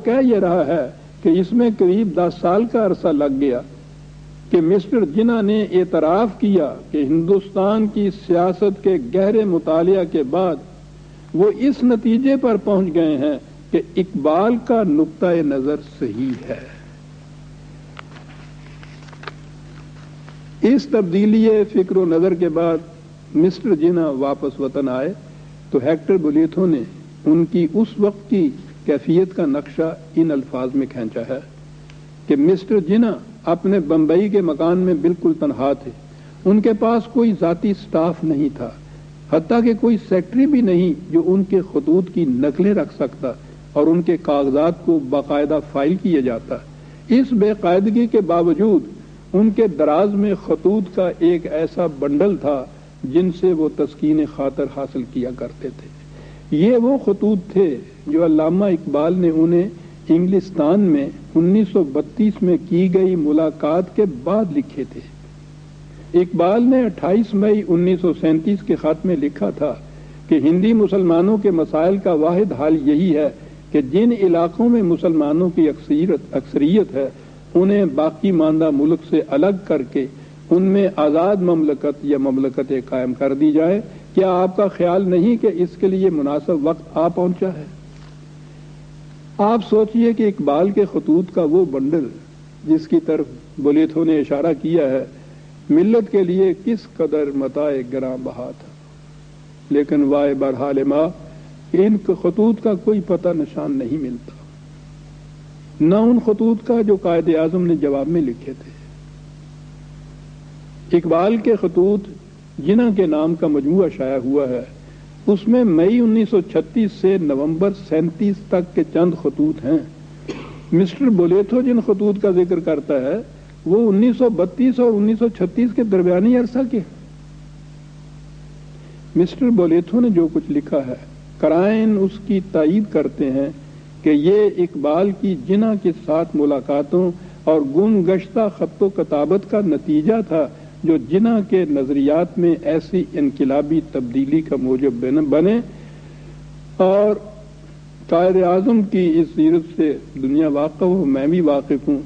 کہہ یہ رہا ہے کہ اس میں قریب 10 سال کا عرصہ لگ گیا کہ مسٹر جناح نے اعتراف کیا کہ ہندوستان کی سیاست کے گہرے مطالعہ کے بعد وہ اس نتیجے پر پہنچ گئے ہیں کہ اقبال کا نقطۂ نظر صحیح ہے۔ اس تبدیلی فکر و نظر کے بعد مسٹر جناح واپس وطن آئے تو ہیکٹر بولیتھو نے ان کی اس وقت کی کیفیت کا نقشہ ان الفاظ میں کھینچا ہے کہ مسٹر جناح اپنے بمبئی کے مکان میں بالکل تنہا تھے، ان کے پاس کوئی ذاتی سٹاف نہیں تھا، حتیٰ کہ کوئی سیکٹری بھی نہیں جو ان کے خطوط کی نقلیں رکھ سکتا اور ان کے کاغذات کو باقاعدہ فائل کیا جاتا۔ اس بے قاعدگی کے باوجود ان کے دراز میں خطوط کا ایک ایسا بنڈل تھا جن سے وہ تسکین خاطر حاصل کیا کرتے تھے۔ یہ وہ خطوط تھے جو علامہ اقبال نے انہیں انگلستان میں 1932 میں کی گئی ملاقات کے بعد لکھے تھے۔ اقبال نے 28 مئی 1937 کے خط میں لکھا تھا کہ ہندی مسلمانوں کے مسائل کا واحد حل یہی ہے کہ جن علاقوں میں مسلمانوں کی اکثریت ہے انہیں باقی ماندہ ملک سے الگ کر کے ان میں آزاد مملکت یا مملکتیں قائم کر دی جائیں۔ کیا آپ کا خیال نہیں کہ اس کے لیے مناسب وقت آ پہنچا ہے؟ آپ سوچئے کہ اقبال کے خطوط کا وہ بنڈل جس کی طرف بولیتھو نے اشارہ کیا ہے ملت کے لیے کس قدر متاع گراں بہا تھا، لیکن وائے برحال ما ان خطوط کا کوئی پتہ نشان نہیں ملتا، نہ ان خطوط کا جو قائد اعظم نے جواب میں لکھے تھے۔ اقبال کے خطوط جناح کے نام کا مجموعہ شائع ہوا ہے، اس میں مئی 1936 سے نومبر 37 تک کے چند خطوط ہیں۔ مسٹر بولیتھو جن خطوط کا ذکر کرتا ہے وہ 1932 اور 1936 کے درمیانی عرصہ کے۔ مسٹر بولیتھو نے جو کچھ لکھا ہے قرائن اس کی تائید کرتے ہیں کہ یہ اقبال کی جناح کے ساتھ ملاقاتوں اور گم گشتہ خط و کتابت کا نتیجہ تھا جو جناح کے نظریات میں ایسی انقلابی تبدیلی کا موجب بنے، اور قائد اعظم کی اس سیرت سے دنیا واقف ہو، میں بھی واقف ہوں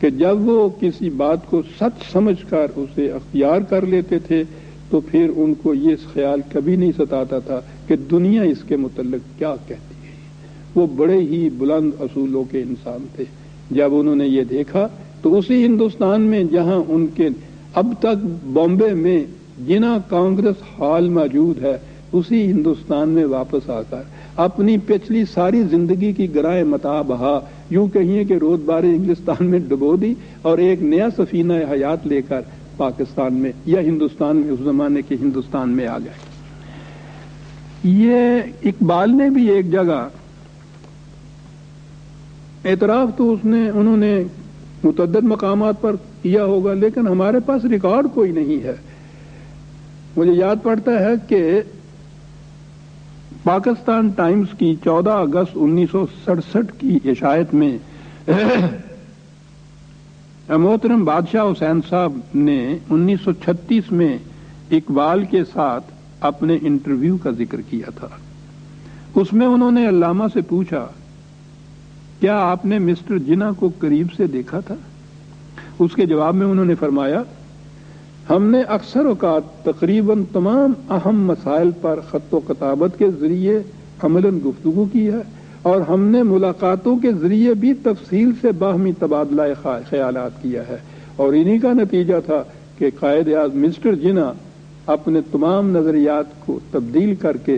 کہ جب وہ کسی بات کو سچ سمجھ کر اسے اختیار کر لیتے تھے تو پھر ان کو یہ خیال کبھی نہیں ستاتا تھا کہ دنیا اس کے متعلق کیا کہتی ہے۔ وہ بڑے ہی بلند اصولوں کے انسان تھے۔ جب انہوں نے یہ دیکھا تو اسی ہندوستان میں جہاں ان کے اب تک بامبے میں جناح کانگریس ہال موجود ہے، اسی ہندوستان میں واپس آ کر اپنی پچھلی ساری زندگی کی گرائے متاع بہا، یوں کہیے کہ رود بار انگلستان میں ڈبو دی اور ایک نیا سفینہ حیات لے کر پاکستان میں یا ہندوستان میں، اس زمانے کے ہندوستان میں آ گئے۔ یہ اقبال نے بھی ایک جگہ اعتراف تو انہوں نے متعدد مقامات پر کیا ہوگا، لیکن ہمارے پاس ریکارڈ کوئی نہیں ہے۔ مجھے یاد پڑتا ہے کہ پاکستان ٹائمز کی 14 اگست 1967 کی اشاعت میں محترم بادشاہ حسین صاحب نے 1936 میں اقبال کے ساتھ اپنے انٹرویو کا ذکر کیا تھا۔ اس میں انہوں نے علامہ سے پوچھا، کیا آپ نے مسٹر جناح کو قریب سے دیکھا تھا؟ اس کے جواب میں انہوں نے فرمایا، ہم نے اکثر اوقات تقریباً تمام اہم مسائل پر خط و کتابت کے ذریعے عملاً گفتگو کی ہے، اور ہم نے ملاقاتوں کے ذریعے بھی تفصیل سے باہمی تبادلہ خیالات کیا ہے، اور انہی کا نتیجہ تھا کہ قائد اعظم مسٹر جناح اپنے تمام نظریات کو تبدیل کر کے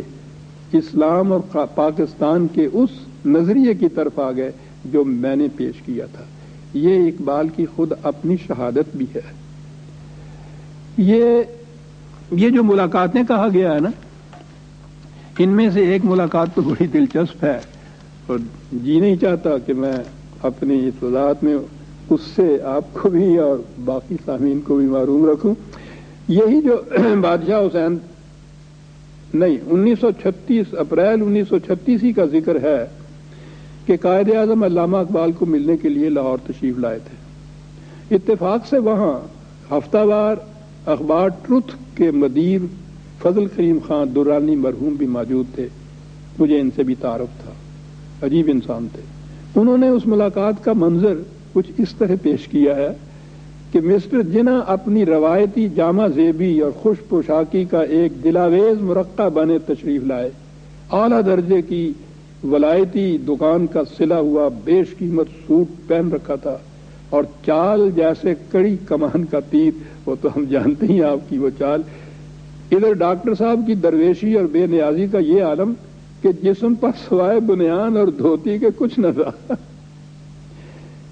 اسلام اور پاکستان کے اس نظریے کی طرف آ گئے جو میں نے پیش کیا تھا۔ یہ اقبال کی خود اپنی شہادت بھی ہے۔ یہ جو ملاقاتیں کہا گیا ہے نا، ان میں سے ایک ملاقات تو بڑی دلچسپ ہے اور جی نہیں چاہتا کہ میں اپنی اس وضاحت میں اس سے آپ کو بھی اور باقی سامعین کو بھی معلوم رکھوں۔ یہی جو بادشاہ حسین 1936 اپریل 1936 ہی کا ذکر ہے کہ قائد اعظم علامہ اقبال کو ملنے کے لیے لاہور تشریف لائے تھے۔ اتفاق سے وہاں ہفتہ وار اخبار ٹروتھ کے مدیر فضل کریم خان درانی مرحوم بھی موجود تھے۔ مجھے ان سے بھی تعارف تھا، عجیب انسان تھے۔ انہوں نے اس ملاقات کا منظر کچھ اس طرح پیش کیا ہے کہ مسٹر جناح اپنی روایتی جامہ زیبی اور خوش پوشاکی کا ایک دلاویز مرقع بنے تشریف لائے، اعلیٰ درجے کی ولایتی دکان کا سلا ہوا بیش قیمت سوٹ پہن رکھا تھا، اور چال جیسے کڑی کمان کا تیر، وہ تو ہم جانتے ہیں آپ کی وہ چال۔ ادھر ڈاکٹر صاحب کی درویشی اور بے نیازی کا یہ عالم کہ جسم پر سوائے بنیان اور دھوتی کے کچھ نہ تھا۔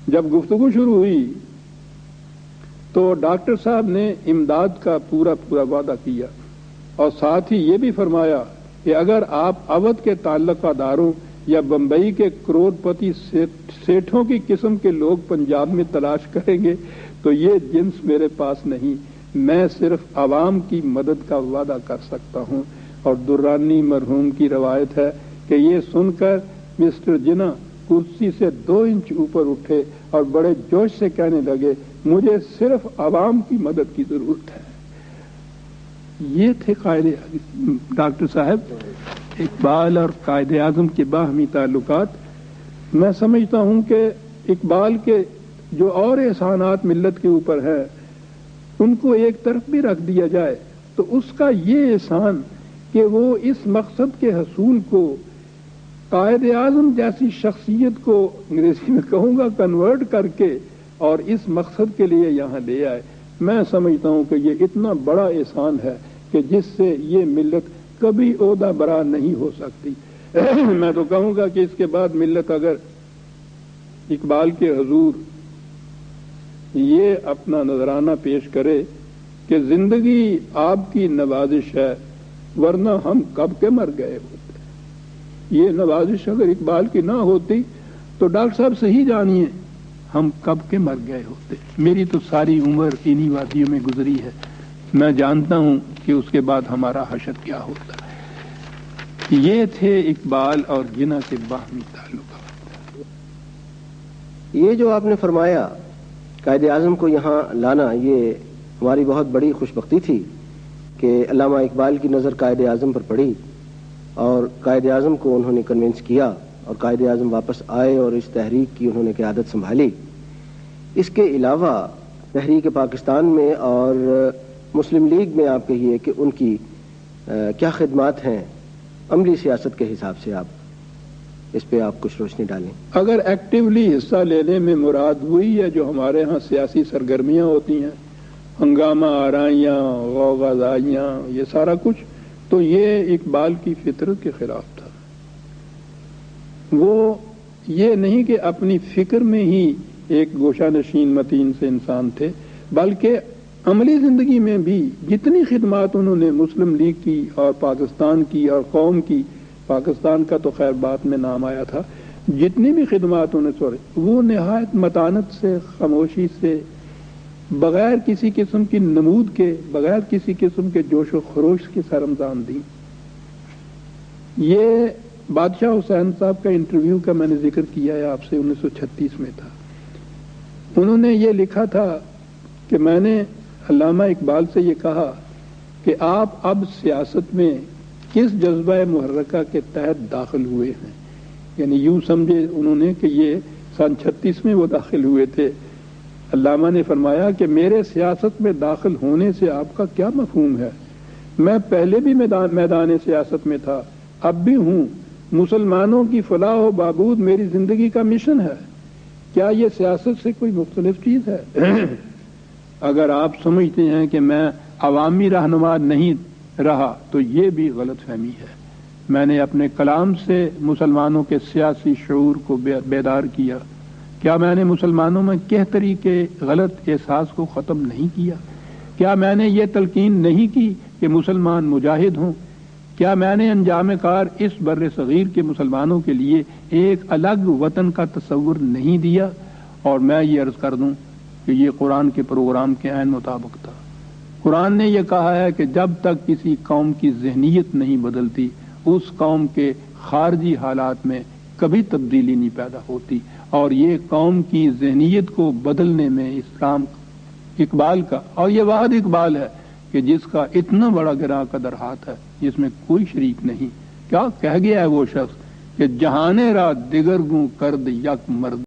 جب گفتگو شروع ہوئی تو ڈاکٹر صاحب نے امداد کا پورا وعدہ کیا، اور ساتھ ہی یہ بھی فرمایا کہ اگر آپ اودھ کے تعلقہ داروں یا بمبئی کے کروڑ پتی سیٹھوں کی قسم کے لوگ پنجاب میں تلاش کریں گے تو یہ جنس میرے پاس نہیں، میں صرف عوام کی مدد کا وعدہ کر سکتا ہوں۔ اور درانی مرحوم کی روایت ہے کہ یہ سن کر مسٹر جناح کرسی سے 2 انچ اوپر اٹھے اور بڑے جوش سے کہنے لگے، مجھے صرف عوام کی مدد کی ضرورت ہے۔ یہ تھے قائد ڈاکٹر صاحب۔ اقبال اور قائد اعظم کے باہمی تعلقات، میں سمجھتا ہوں کہ اقبال کے جو اور احسانات ملت کے اوپر ہیں ان کو ایک طرف بھی رکھ دیا جائے تو اس کا یہ احسان کہ وہ اس مقصد کے حصول کو قائد اعظم جیسی شخصیت کو انگریزی میں کہوں گا کنورٹ کر کے اور اس مقصد کے لیے یہاں لے آئے۔ میں سمجھتا ہوں کہ یہ اتنا بڑا احسان ہے کہ جس سے یہ ملت کبھی عہدہ برا نہیں ہو سکتی۔ میں تو کہوں گا کہ اس کے بعد ملت اگر اقبال کے حضور یہ اپنا نذرانہ پیش کرے کہ زندگی آپ کی نوازش ہے ورنہ ہم کب کے مر گئے ہوتے، یہ نوازش اگر اقبال کی نہ ہوتی تو ڈاکٹر صاحب صحیح جانیے ہم کب کے مر گئے ہوتے۔ میری تو ساری عمر انہی وادیوں میں گزری ہے، میں جانتا ہوں کہ اس کے بعد ہمارا حشر کیا ہوتا ہے۔ یہ تھے اقبال اور جناح کے باہمی تعلقات۔ یہ جو آپ نے فرمایا قائد اعظم کو یہاں لانا، یہ ہماری بہت بڑی خوش بختی تھی کہ علامہ اقبال کی نظر قائد اعظم پر پڑی اور قائد اعظم کو انہوں نے کنونس کیا اور قائد اعظم واپس آئے اور اس تحریک کی انہوں نے قیادت سنبھالی۔ اس کے علاوہ تحریک پاکستان میں اور مسلم لیگ میں آپ کہیے کہ ان کی کیا خدمات ہیں عملی سیاست کے حساب سے، آپ اس پہ آپ کچھ روشنی ڈالیں۔ اگر ایکٹیولی حصہ لینے میں مراد وہی ہے جو ہمارے ہاں سیاسی سرگرمیاں ہوتی ہیں، ہنگامہ آرائیاں، غوغازائیاں، یہ سارا کچھ، تو یہ اقبال کی فطرت کے خلاف تھا۔ وہ یہ نہیں کہ اپنی فکر میں ہی ایک گوشہ نشین متین سے انسان تھے، بلکہ عملی زندگی میں بھی جتنی خدمات انہوں نے مسلم لیگ کی اور پاکستان کی اور قوم کی، پاکستان کا تو خیر بعد میں نام آیا تھا، جتنی بھی خدمات انہوں نے وہ نہایت متانت سے، خاموشی سے، بغیر کسی قسم کی نمود کے، بغیر کسی قسم کے جوش و خروش کے سر انجام دی۔ یہ بادشاہ حسین صاحب کا انٹرویو کا میں نے ذکر کیا ہے آپ سے، 1936 میں تھا۔ انہوں نے یہ لکھا تھا کہ میں نے علامہ اقبال سے یہ کہا کہ آپ اب سیاست میں کس جذبہ محرکہ کے تحت داخل ہوئے ہیں، یعنی یوں سمجھے انہوں نے کہ یہ سن 36 میں وہ داخل ہوئے تھے۔ علامہ نے فرمایا کہ میرے سیاست میں داخل ہونے سے آپ کا کیا مفہوم ہے؟ میں پہلے بھی میدان سیاست میں تھا، اب بھی ہوں۔ مسلمانوں کی فلاح و بہبود میری زندگی کا مشن ہے، کیا یہ سیاست سے کوئی مختلف چیز ہے؟ اگر آپ سمجھتے ہیں کہ میں عوامی رہنما نہیں رہا تو یہ بھی غلط فہمی ہے۔ میں نے اپنے کلام سے مسلمانوں کے سیاسی شعور کو بیدار کیا۔ کیا میں نے مسلمانوں میں کہتری کے غلط احساس کو ختم نہیں کیا؟ کیا میں نے یہ تلقین نہیں کی کہ مسلمان مجاہد ہوں؟ کیا میں نے انجام کار اس بر صغیر کے مسلمانوں کے لیے ایک الگ وطن کا تصور نہیں دیا؟ اور میں یہ عرض کر دوں کہ یہ قرآن کے پروگرام کے عین مطابق تھا۔ قرآن نے یہ کہا ہے کہ جب تک کسی قوم کی ذہنیت نہیں بدلتی اس قوم کے خارجی حالات میں کبھی تبدیلی نہیں پیدا ہوتی، اور یہ قوم کی ذہنیت کو بدلنے میں اسلام اقبال کا، اور یہ واحد اقبال ہے کہ جس کا اتنا بڑا گراں قدر ہاتھ ہے جس میں کوئی شریک نہیں۔ کیا کہہ گیا ہے وہ شخص کہ جہانے را دیگر گوں کرد یک مرد